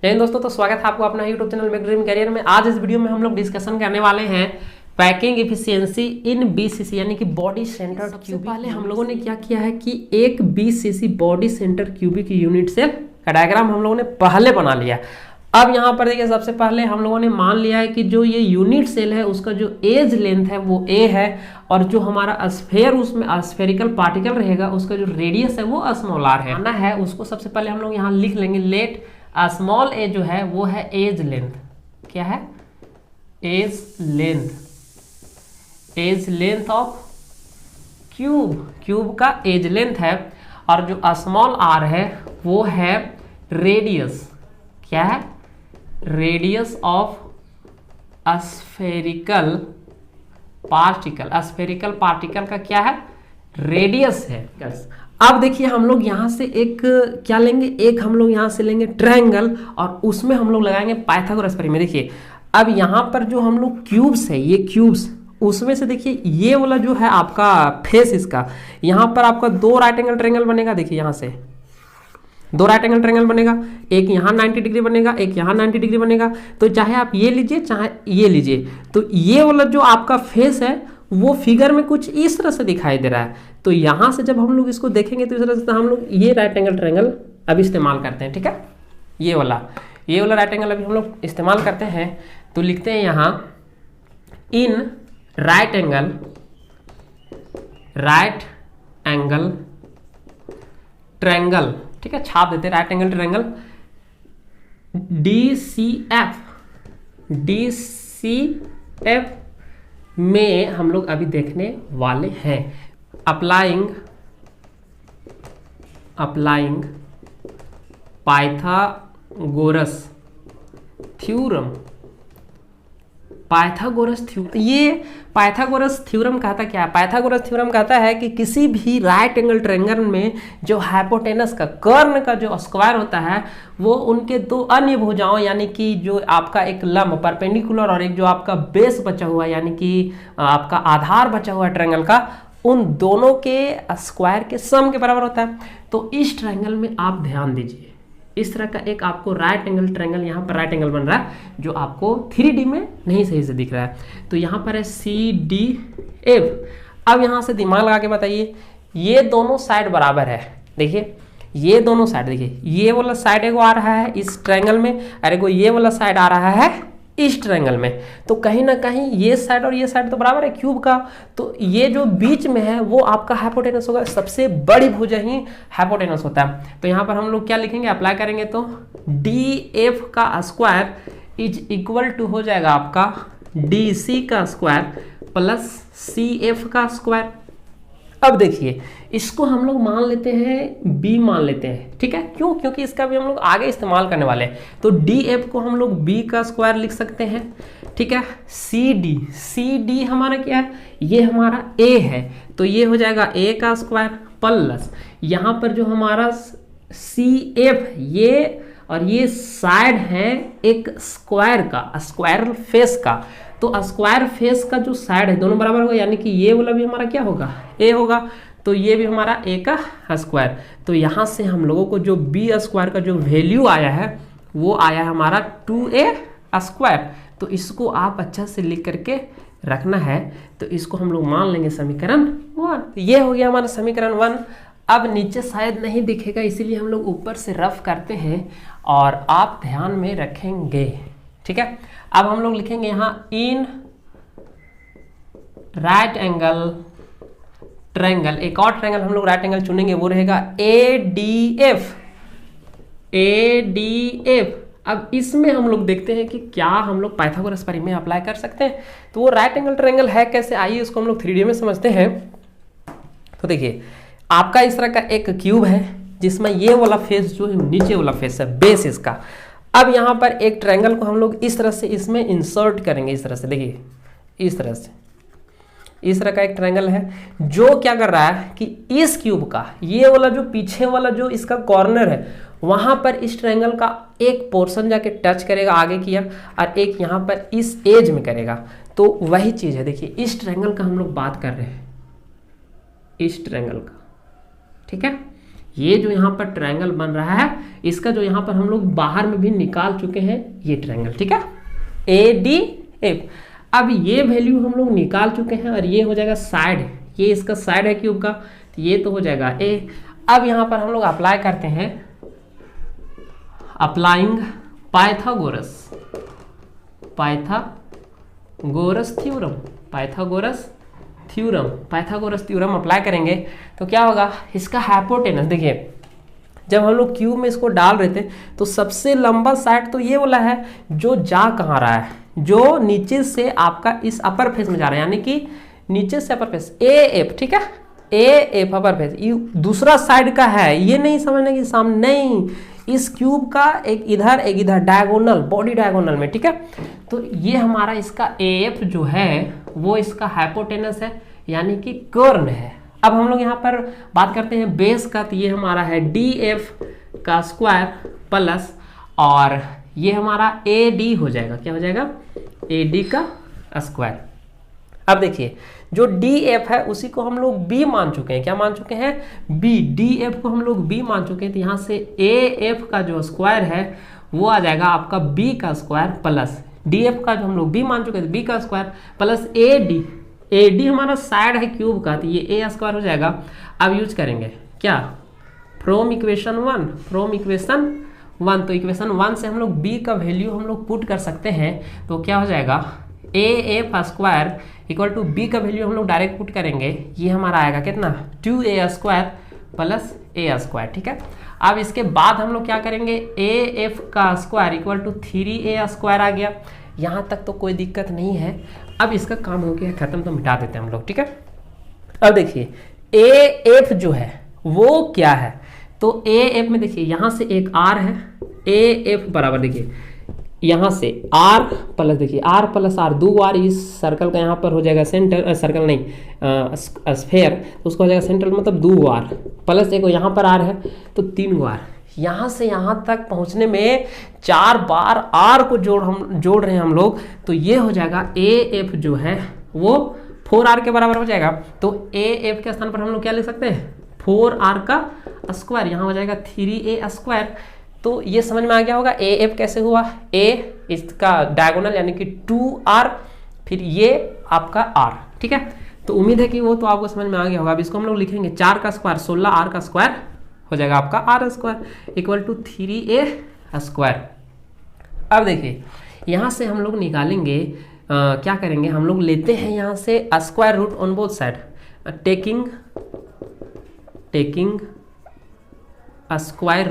जय हिंद दोस्तों, तो स्वागत है आपको अपना YouTube channel make dream career में। आज इस वीडियो में हम लोग डिस्कशन करने वाले हैं पैकिंग इफिशियंसी इन बीसीसी यानी कि बॉडी सेंटर्ड क्यूबिक। पहले हम लोगों ने क्या किया है कि एक BCC body centre cubic unit cell का डायग्राम हम लोगों ने पहले बना लिया। अब यहाँ पर देखिए, सबसे पहले हम लोगों ने मान लिया है कि जो ये यूनिट सेल है उसका जो एज लेंथ है वो ए है, और जो हमारा स्फेयर उसमें स्फेरिकल पार्टिकल रहेगा उसका जो रेडियस है वो स्मॉल आर है उसको सबसे पहले हम लोग यहाँ लिख लेंगे। लेट स्मॉल ए जो है वो है एज लेंथ। क्या है? एज लेंथ ऑफ क्यूब का एज लेंथ है, और जो स्मॉल आर है वो है रेडियस। क्या है? रेडियस ऑफ स्फेरिकल पार्टिकल का क्या है? रेडियस है। अब देखिए, हम लोग यहां से एक क्या लेंगे, एक हम लोग यहां से लेंगे ट्रायंगल, और उसमें हम लोग लगाएंगे पाइथागोरस परिमेय। देखिए अब यहां पर जो हम लोग क्यूब्स है, ये क्यूब्स, उसमें से देखिए ये वाला जो है आपका फेस, इसका यहां पर आपका दो राइट एंगल ट्रायंगल बनेगा। देखिए यहां से दो राइट एंगल ट्रायंगल बनेगा, एक यहाँ 90 डिग्री बनेगा, एक यहाँ 90 डिग्री बनेगा। तो चाहे आप ये लीजिए चाहे ये लीजिए, तो ये वाला जो आपका फेस है वो फिगर में कुछ इस तरह से दिखाई दे रहा है। तो यहाँ से जब हम लोग इसको देखेंगे तो इस तरह से हम लोग ये राइट एंगल ट्रायंगल अभी इस्तेमाल करते हैं। ठीक है, ये वाला राइट एंगल अभी हम लोग इस्तेमाल करते हैं। तो लिखते हैं यहाँ इन राइट एंगल ट्रायंगल। ठीक है, छाप देते हैं राइट एंगल ट्रायंगल DCF में हम लोग अभी देखने वाले हैं अप्लाइंग पाइथागोरस थ्योरम। ये पाइथागोरस थ्योरम कहता क्या है? पाइथागोरस थ्योरम कहता है कि किसी भी राइट एंगल ट्रायंगल में जो हाइपोटेनस का कर्ण का जो स्क्वायर होता है वो उनके दो अन्य भुजाओं यानी कि जो आपका एक लंब परपेंडिकुलर और एक जो आपका बेस बचा हुआ यानी कि आपका आधार बचा हुआ है ट्रायंगल का, उन दोनों के स्क्वायर के सम के बराबर होता है। तो इस ट्रायंगल में आप ध्यान दीजिए, इस तरह का एक आपको राइट एंगल ट्रायंगल यहाँ पर राइट एंगल बन रहा है जो आपको 3D में नहीं सही से दिख रहा है। तो यहाँ पर है CDF। अब यहाँ से दिमाग लगा के बताइए, ये दोनों साइड बराबर है। देखिए ये दोनों साइड, देखिए ये वाला साइड एगो आ रहा है इस ट्रायंगल में, और एगो ये वाला साइड आ रहा है इस ट्रायंगल में। तो कहीं ना कहीं ये साइड और ये साइड तो बराबर है क्यूब का, तो ये जो बीच में है वो आपका हाइपोटेनस होगा। सबसे बड़ी भुजा ही हाइपोटेनस होता है। तो यहाँ पर हम लोग क्या लिखेंगे, अप्लाई करेंगे तो DF का स्क्वायर इज इक्वल टू हो जाएगा आपका DC का स्क्वायर प्लस CF का स्क्वायर। अब देखिए इसको हम लोग मान लेते हैं B मान लेते हैं। ठीक है, क्यों? क्योंकि इसका भी हम लोग आगे इस्तेमाल करने वाले हैं। तो DF को हम लोग B का स्क्वायर लिख सकते हैं। ठीक है, CD हमारा क्या है? ये हमारा A है, तो ये हो जाएगा A का स्क्वायर प्लस यहाँ पर जो हमारा CF, ये और ये साइड है एक स्क्वायर का, स्क्वायर फेस का। तो स्क्वायर फेस का जो साइड है दोनों बराबर होगा, यानी कि ये वाला भी हमारा क्या होगा? A होगा, तो ये भी हमारा A का स्क्वायर। तो यहाँ से हम लोगों को जो B स्क्वायर का जो वैल्यू आया है वो आया है हमारा 2A स्क्वायर। तो इसको आप अच्छा से लिख करके रखना है। तो इसको हम लोग मान लेंगे समीकरण 1। ये हो गया हमारा समीकरण 1। अब नीचे शायद नहीं दिखेगा, इसीलिए हम लोग ऊपर से रफ करते हैं और आप ध्यान में रखेंगे। ठीक है, अब हम लोग लिखेंगे यहाँ इन राइट एंगल ट्रायंगल, एक और ट्रायंगल हम लोग राइट एंगल चुनेंगे, वो रहेगा ADF। अब इसमें हम लोग देखते हैं कि क्या हम लोग पाइथागोरस परिमेय अप्लाई कर सकते हैं। तो वो राइट एंगल ट्रायंगल है कैसे, आइए उसको हम लोग 3D में समझते हैं। तो देखिए आपका इस तरह का एक क्यूब है जिसमें ये वाला फेस जो है नीचे वाला फेस है, बेस इसका। अब यहाँ पर एक ट्रायंगल को हम लोग इस तरह से इसमें इंसर्ट करेंगे। इस तरह से देखिए, इस तरह से इस तरह का एक ट्रायंगल है जो क्या कर रहा है कि इस क्यूब का ये वाला जो पीछे वाला जो इसका कॉर्नर है वहां पर इस ट्रायंगल का एक पोर्शन जाके टच करेगा आगे किया, और एक यहाँ पर इस एज में करेगा। तो वही चीज है, देखिए इस ट्रायंगल का हम लोग बात कर रहे हैं, इस ट्रायंगल का। ठीक है, ये जो यहाँ पर ट्रायंगल बन रहा है इसका जो यहाँ पर हम लोग बाहर में भी निकाल चुके हैं ये ट्रायंगल, ठीक है, ADF। अब ये वैल्यू हम लोग निकाल चुके हैं और ये हो जाएगा साइड, ये इसका साइड है क्यूब का, तो ये तो हो जाएगा A। अब यहाँ पर हम लोग अप्लाई करते हैं, अप्लाइंग पाइथागोरस थ्योरम अप्लाई करेंगे तो क्या होगा, इसका हाइपोटेनस देखिए, जब हम लोग क्यूब में इसको डाल रहे थे तो सबसे लंबा साइड तो ये वाला है जो जा कहाँ रहा है, जो नीचे से आपका इस अपर फेस में जा रहा है, यानी कि नीचे से अपर फेस AF, ठीक है, AF अपर फेस। दूसरा साइड का है, ये नहीं समझना कि सामने, नहीं, इस क्यूब का एक इधर डायगोनल, बॉडी डायगोनल में, ठीक है। तो ये हमारा इसका AF जो है वो इसका हाइपोटेनस है, यानी कि कर्ण है। अब हम लोग यहाँ पर बात करते हैं बेस का, तो ये हमारा है DF का स्क्वायर प्लस, और ये हमारा AD हो जाएगा, क्या हो जाएगा, AD का स्क्वायर। अब देखिए जो DF है उसी को हम लोग B मान चुके हैं, क्या मान चुके हैं, B, DF को हम लोग B मान चुके हैं, तो यहाँ से AF का जो स्क्वायर है वो आ जाएगा आपका B का स्क्वायर प्लस DF का जो हम लोग B मान चुके हैं B का स्क्वायर प्लस AD हमारा साइड है क्यूब का, तो ये A स्क्वायर हो जाएगा। अब यूज करेंगे क्या, फ्रॉम इक्वेशन 1, तो इक्वेशन 1 से हम लोग B का वैल्यू हम लोग पुट कर सकते हैं, तो क्या हो जाएगा, AF square equal to B का वैल्यू हम लोग डायरेक्ट पुट करेंगे, ये हमारा आएगा कितना, 2A square plus A square, ठीक है। अब इसके बाद हम लोग क्या करेंगे, AF का square equal to 3A square आ गया, यहाँ तक तो कोई दिक्कत नहीं है। अब इसका काम हो गया खत्म, तो मिटा देते हैं हम लोग, ठीक है। अब देखिए AF जो है वो क्या है, तो AF में देखिए यहाँ से एक R है, AF बराबर देखिए यहाँ से R प्लस, देखिए R प्लस R, 2 R इस सर्कल का यहाँ पर हो जाएगा सेंटर, सर्कल नहीं स्फेयर, तो उसका हो जाएगा सेंटर, मतलब 2 R प्लस एक यहाँ पर R है तो 3 R। यहाँ से यहाँ तक पहुँचने में 4 बार R को जोड़ रहे हैं हम लोग, तो ये हो जाएगा AF जो है वो 4R के बराबर हो जाएगा। तो AF के स्थान पर हम लोग क्या लिख सकते हैं, 4R का स्क्वायर, यहाँ हो जाएगा 3A स्क्वायर। तो ये समझ में आ गया होगा AF कैसे हुआ, A इसका डायगोनल यानी कि 2R, फिर ये आपका R, ठीक है। तो उम्मीद है कि वो तो आपको समझ में आ गया होगा। अब इसको हम लोग लिखेंगे 4 का स्क्वायर 16R का स्क्वायर हो जाएगा आपका R square equal to 3A square. अब देखिए यहाँ से हम लोग निकालेंगे, क्या करेंगे, हम लोग लेते हैं यहाँ से square root on both side, taking square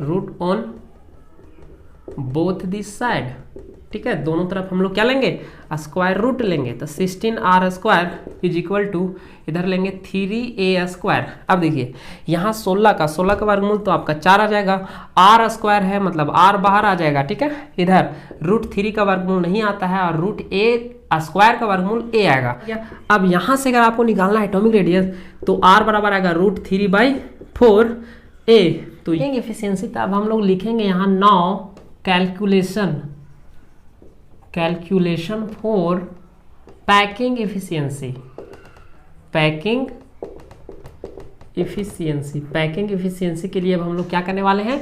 root on both this side, ठीक है, दोनों तरफ हम लोग क्या लेंगे, स्क्वायर रूट लेंगे। तो 16R square is equal to इधर लेंगे 3A स्क्वायर। अब देखिए यहाँ 16 का वर्गमूल तो आपका 4 आ जाएगा, R स्क्वायर है मतलब R बाहर आ जाएगा, ठीक है। इधर √3 का वर्गमूल नहीं आता है और √A स्क्वायर का वर्गमूल A आएगा। अब यहाँ से अगर आपको निकालना है एटॉमिक रेडियस तो R बराबर आएगा √3/4A। तो ये एफिशिएंसी, तो अब हम लोग लिखेंगे यहाँ 9 कैलकुलेशन फॉर पैकिंग एफिशिएंसी के लिए अब हम लोग क्या करने वाले हैं,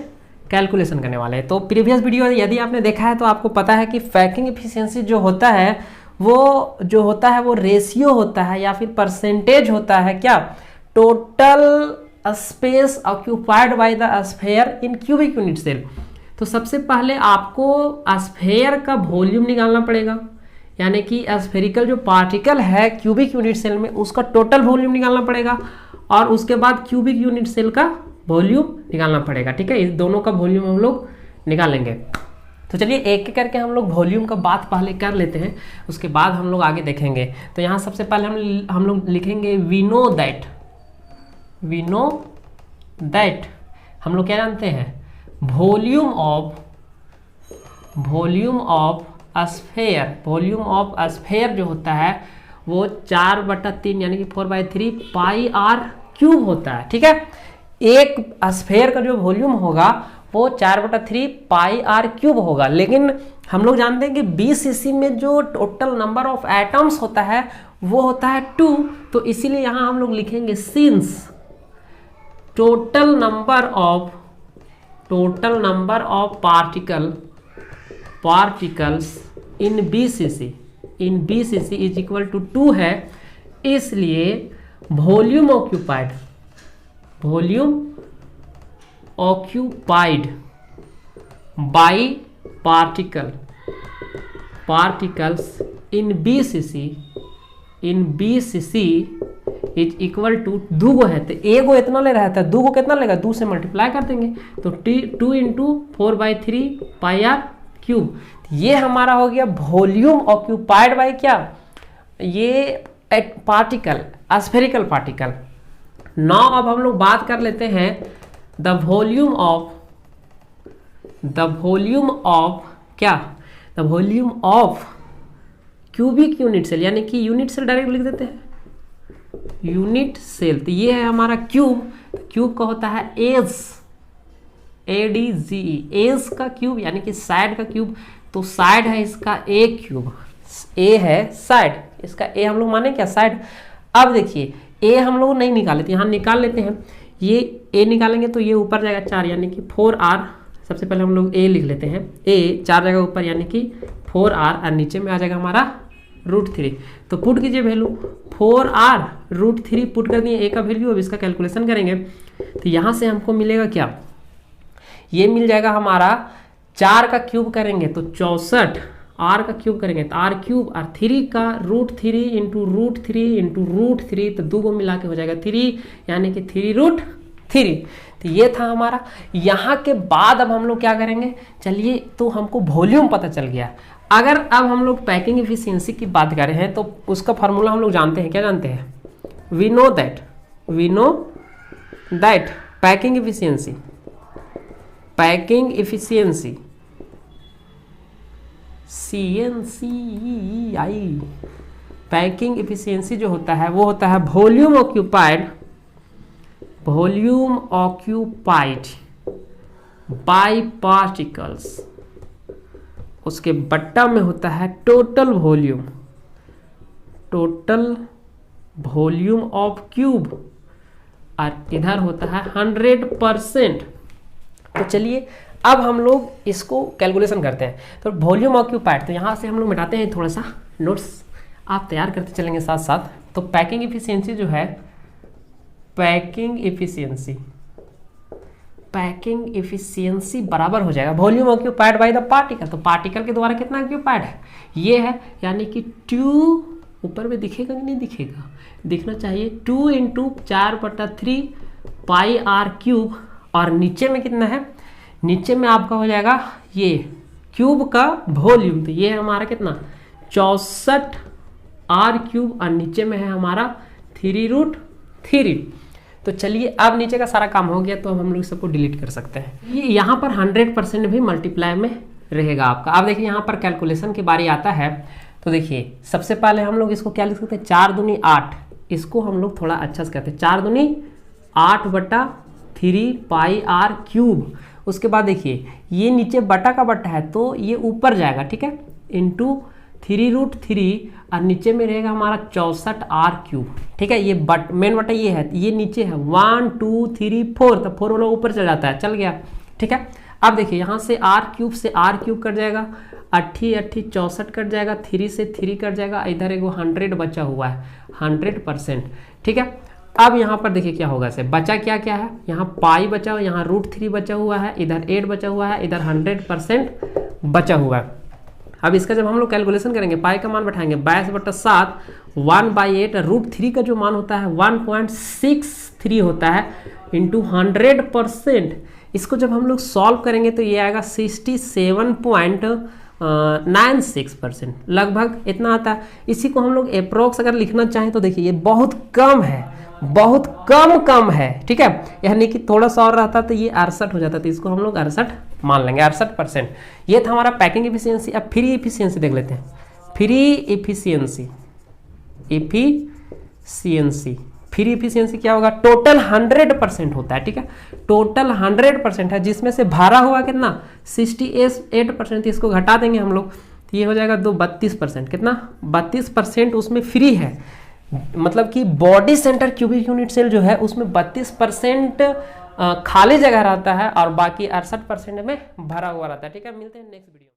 कैलकुलेशन करने वाले हैं। तो प्रीवियस वीडियो यदि आपने देखा है तो आपको पता है कि पैकिंग एफिशिएंसी जो होता है वो रेशियो होता है या फिर परसेंटेज होता है, क्या, total space occupied by the sphere in cubic unit cell. तो सबसे पहले आपको स्फीयर का वॉल्यूम निकालना पड़ेगा, यानी कि स्फेरिकल जो पार्टिकल है क्यूबिक यूनिट सेल में उसका टोटल वॉल्यूम निकालना पड़ेगा, और उसके बाद क्यूबिक यूनिट सेल का वॉल्यूम निकालना पड़ेगा, ठीक है। इस दोनों का वॉल्यूम हम लोग निकालेंगे। तो चलिए एक एक करके हम लोग वॉल्यूम का बात पहले कर लेते हैं, उसके बाद हम लोग आगे देखेंगे। तो यहाँ सबसे पहले हम लोग लिखेंगे वी नो दैट हम लोग क्या जानते हैं, वॉल्यूम ऑफ स्फीयर जो होता है वो 4/3 यानी कि 4/3 πr³ होता है, ठीक है। एक स्फीयर का जो वॉल्यूम होगा वो 4/3 πr³ होगा, लेकिन हम लोग जानते हैं कि 20 cc में जो टोटल नंबर ऑफ एटम्स होता है वो होता है 2, तो इसीलिए यहाँ हम लोग लिखेंगे since total number of particles in BCC is equal to 2 है, इसलिए volume occupied by particles in BCC is equal to 2 है, तो ए को इतना ले रहा था, 2 को कितना लेगा, 2 से मल्टीप्लाई कर देंगे, तो 2 इंटू 4/3 पाई आर क्यूब। ये हमारा हो गया वॉल्यूम ऑक्यूपाइड बाय क्या, ये पार्टिकल, स्फेरिकल पार्टिकल। नाउ अब हम लोग बात कर लेते हैं the volume of cubic unit cell, यानी कि यूनिट सेल डायरेक्ट लिख देते हैं, यूनिट सेल। तो ये है हमारा क्यूब का होता है एज, ADGE, एज का क्यूब यानी कि साइड का क्यूब। तो साइड है इसका ए क्यूब, ए है साइड, इसका ए हम लोग माने क्या, साइड। अब देखिए ए हम लोग नहीं निकाले थे, यहाँ निकाल लेते हैं, ये ए निकालेंगे तो ये ऊपर जाएगा 4 यानी कि 4r। सबसे पहले हम लोग ए लिख लेते हैं, ए 4 जगह ऊपर यानी कि 4r, और नीचे में आ जाएगा हमारा √3। तो पुट कीजिए वैल्यू 4r √3 पुट कर दिए, ए का वैल्यू। अब इसका कैलकुलेशन करेंगे तो यहाँ से हमको मिलेगा क्या, ये मिल जाएगा हमारा 4 का क्यूब करेंगे तो 64, r का क्यूब करेंगे तो r क्यूब, और 3 का √3 इंटू √3 तो 2 को मिला के हो जाएगा 3 यानी कि 3√3। तो ये था हमारा। यहाँ के बाद अब हम लोग क्या करेंगे, चलिए, तो हमको वॉल्यूम पता चल गया। अगर अब हम लोग पैकिंग एफिशिएंसी की बात कर रहे हैं तो उसका फार्मूला हम लोग जानते हैं, क्या जानते हैं, we know that packing efficiency CNCI, packing efficiency जो होता है वो होता है वॉल्यूम ऑक्यूपाइड बाय पार्टिकल्स, उसके बट्टा में होता है टोटल वॉल्यूम ऑफ क्यूब, और इधर होता है 100%। तो चलिए अब हम लोग इसको कैलकुलेशन करते हैं। तो वॉल्यूम ऑक्यूपाइड, तो यहाँ से हम लोग मिटाते हैं, थोड़ा सा नोट्स आप तैयार करते चलेंगे साथ साथ। तो पैकिंग एफिशिएंसी जो है, पैकिंग एफिशिएंसी बराबर हो जाएगा volume occupied by the particle. तो पार्टिकल के द्वारा कितना ऑक्यूपाइड है, ये है, यानी कि 2, ऊपर में दिखेगा कि नहीं दिखेगा, दिखना चाहिए, 2 इंटू 4/3 पाई आर क्यूब, और नीचे में कितना है, नीचे में आपका हो जाएगा ये क्यूब का वॉल्यूम। तो ये है हमारा कितना, 64 r क्यूब, और नीचे में है हमारा 3√3। तो चलिए अब नीचे का सारा काम हो गया, तो अब हम लोग सबको डिलीट कर सकते हैं। ये यहाँ पर 100% भी मल्टीप्लाई में रहेगा आपका। अब देखिए यहाँ पर कैलकुलेशन की बारी आता है, तो देखिए सबसे पहले हम लोग इसको क्या लिख सकते हैं, 4 दूनी 8, इसको हम लोग थोड़ा अच्छा से कहते हैं 4 दूनी 8/3 पाई आर क्यूब। उसके बाद देखिए ये नीचे बटा का बटा है तो ये ऊपर जाएगा, ठीक है, इंटू 3√3, और नीचे में रहेगा हमारा 64 r क्यूब, ठीक है। ये मेन बटा ये है, ये नीचे है 1 2 3 4, तो 4 वाला ऊपर चल जाता है, चल गया, ठीक है। अब देखिए यहाँ से r क्यूब से r क्यूब कट जाएगा, 8 64 कट जाएगा, 3 से 3 कट जाएगा, इधर एगो 100 बचा हुआ है, 100%, ठीक है। अब यहाँ पर देखिए क्या होगा, से बचा क्या क्या है, यहाँ पाई बचा हुआ, यहाँ √3 बचा हुआ है, इधर 8 बचा हुआ है, इधर 100% बचा हुआ है। अब इसका जब हम लोग कैलकुलेशन करेंगे, पाई का मान बैठाएंगे 22/7, 1/8, √3 का जो मान होता है 1.63 होता है, इंटू 100%। इसको जब हम लोग सॉल्व करेंगे तो ये आएगा 67.96%, लगभग इतना आता है। इसी को हम लोग अप्रोक्स अगर लिखना चाहें तो देखिए ये बहुत कम है, बहुत कम है, ठीक है, यानी कि थोड़ा सा और रहता तो ये 68 हो जाता, तो इसको हम लोग 68 मान लेंगे, 68%। ये था हमारा पैकिंग एफिशिएंसी। अब फ्री एफिशिएंसी देख लेते हैं। फ्री एफिशिएंसी क्या होगा, टोटल 100% होता है, ठीक है, टोटल 100% है, जिसमें से भरा हुआ कितना 68%, इसको घटा देंगे हम लोग, तो ये हो जाएगा 32%, कितना 32% उसमें फ्री है, मतलब कि body centre cubic unit cell जो है उसमें 32% खाली जगह रहता है और बाकी 68% में भरा हुआ रहता है। ठीक है, मिलते हैं नेक्स्ट वीडियो।